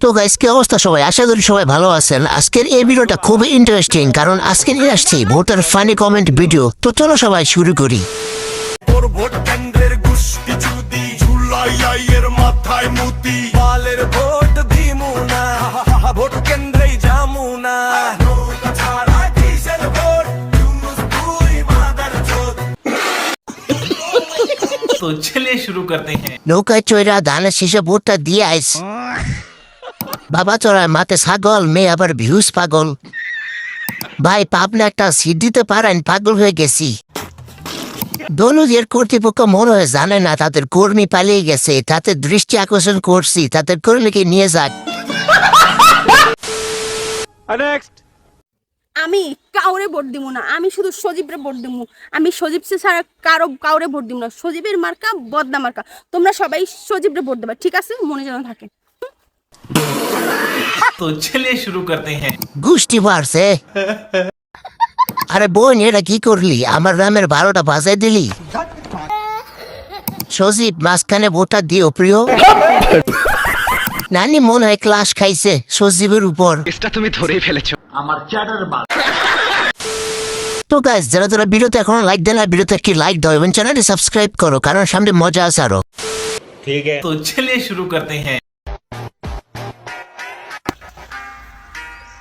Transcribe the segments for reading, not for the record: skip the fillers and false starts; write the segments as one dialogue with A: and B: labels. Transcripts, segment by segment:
A: তো গাইস কি অবস্থা সবাই, আশা করি সবাই ভালো আছেন। আজকের এই ভিডিওটা খুবই ইন্টারেস্টিং, কারণ আজকে নিয়ে আসছি ভোটার ফানি কমেন্ট ভিডিও। তো চলো সবাই শুরু করি।
B: ভোট কেন্দ্রের গুষ্টি চুদি ঝুলাই এর মাথায় মুতি বালের ভোট দিমু না ভোট কেন্দ্রেই যামু না ছাড়া কিসের ভোট ইউনুস তুই মাদার চোদ।
C: तो चलिए शुरू करते हैं।
A: নৌকায় চৈরা ধানের শীষে ভোটটা দিয়ে আইস। বাবা চড়ায় মাতে ছাগল, মেয়ে আবার ভিউজ পাগল। ভাই পাবনা একটা সিট দিতে পারেন, পাগল হয়ে গেছি। দলুদের কর্তৃপক্ষ মনে হয় জানে না তাদের কর্মী পালিয়ে গেছে, তাদের দৃষ্টি আকর্ষণ করছি, তাদের কর্মীকে নিয়ে যাক।
D: আমি কাউরে ভোট দিব না, আমি শুধু সজীবরে ভোট দিব। আমি সজীব ছাড়া কাউরে ভোট দিব না। সজীবের মার্কা বদনা মার্কা। তোমরা সবাই সজীবরে ভোট দেবা, ঠিক আছে? মনে যেন থাকে।
C: तो चलिए शुरू करते हैं।
A: গোষ্ঠী বাড়ছে। আরে বোন, এটা কি করলি? আমার রামের 12টা বাজাই দিলি। সজীব মাঝখানে ভোটটা দিও প্রিয়। নানি মনে হয় ক্লাস খাইছে সজীবের উপর।
E: তুমি ধরেই ফেলেছো।
A: তো গাইস, যারা যারা ভিডিওতে এখনো লাইক দেন না, ভিডিওতে একটি লাইক দাও এবং চ্যানেলটি সাবস্ক্রাইব করো, কারণ সামনে মজা আছে আরো।
C: तो चलिए शुरू करते हैं।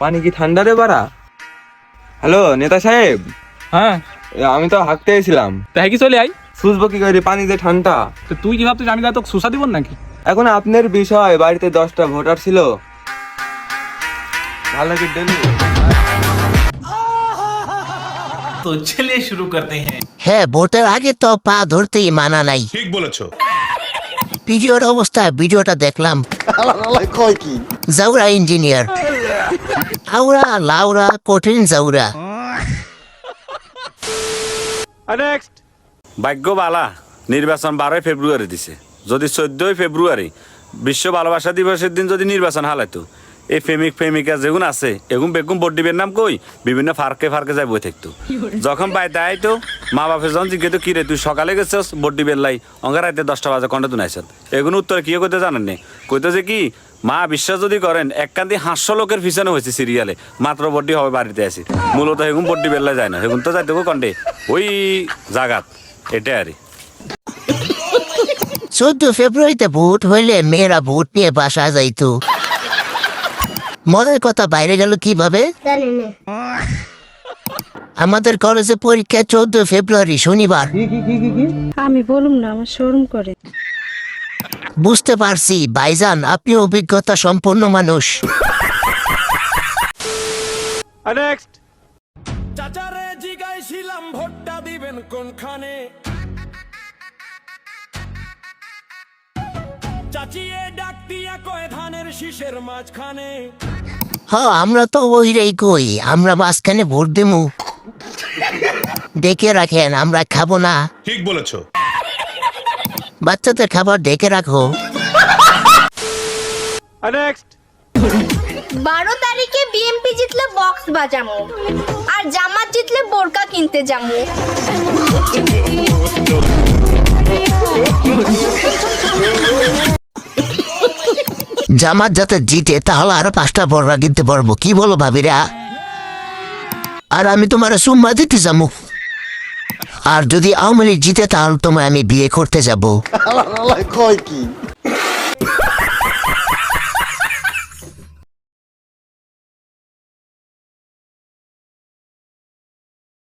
F: পানি কি ঠান্ডা রে বাড়া? হ্যালো নেতা সাহেব।
G: হ্যাঁ,
F: আমি তো হাঁকতে এসেছিলাম।
G: তাই কি চলে আই?
F: সুসবো কি করে, পানি যে ঠান্ডা।
G: তো তুই কি ভাবছিস আমি তোকে সুসা দিব নাকি?
F: এখন আপনার বিষয়, বাড়িতে 10টা ভোটার ছিল। ভালো কি ডেলি?
C: तो चलिए शुरू करते हैं।
A: হ্যাঁ, ভোটের আগে তো পা ধরতেই মানা নাই।
B: ঠিক বলেছো।
A: ভিডিওর অবস্থা, ভিডিওটা দেখলাম। জাউরা ইঞ্জিনিয়ার, আউরা লাউরা কঠিন জাউরা।
H: ভাগ্য বালা নির্বাচন 12 ফেব্রুয়ারি দিছে। যদি 14 ফেব্রুয়ারি বিশ্ব ভালোবাসা দিবসের দিন যদি নির্বাচন হালাইতো, এই প্রেমিকা যেগুন আছে এগুন বেগুন ভোট দিবের নাম কই বিভিন্ন ফার্কে যাই বই থাকতো। যখন বাইতে আইতো মা বাপে যখন জিজ্ঞেস কি রে তুই সকালে গেছিস ভোট দিবের লাই, অঙ্গা রাইতে 10টা বাজে কন্টে তুই নাইছ। এগুন উত্তরে কি করতে জানেন নি? কইতো যে কি মা বিশ্বাস যদি করেন এককান্দি 500 লোকের পিছনে হয়েছে সিরিয়ালে, মাত্র ভোট হবে বাড়িতে আসি। মূলত এগুন ভোট দিবের লাই যায় না, এগুন তো যাইতে কন্টে ওই জাগাত। এটা আরে
A: 14 ফেব্রুয়ারিতে ভোট হইলে মেয়েরা ভোট নিয়ে বাসা যাইতো। মজার কথা, বাইরে গেল কিভাবে? আমাদের কলেজে পরীক্ষা 14 ফেব্রুয়ারি শনিবার।
I: আমি বলুম না, আমার শরম করে।
A: বুঝতে পারছি ভাইজান, আপনি অভিজ্ঞতা সম্পন্ন মানুষ।
B: চাচারে জিগাইছিলাম ভোটটা দিবেন কোনখানে, চাচিয়ে ডাক দিয়া কয় ধানের শীষের মাঝখানে।
A: হ্যাঁ, আমরা তো ওইটাই কই, আমরা মাঝখানে ভোট দেবো। ডেকে রাখেন, আমরা খাবো না।
B: ঠিক বলেছো।
A: বাচ্চাদের খাবার ডেকে রাখো।
J: 12 তারিখে বিএমপি জিতলে বক্স বাজামু, আর জামাত জিতলে বোরকা কিনতে যামু।
A: জামাত যাতে জিতে তাহলে আরো 5টা বড়রা কিনতে পারবো। কি বলো ভাবিরা? আর আমি তোমার সুম্মা দিতে যাবো। আর যদি আওয়ামী লীগ জিতে তাহলে তোমায় আমি বিয়ে করতে যাবো।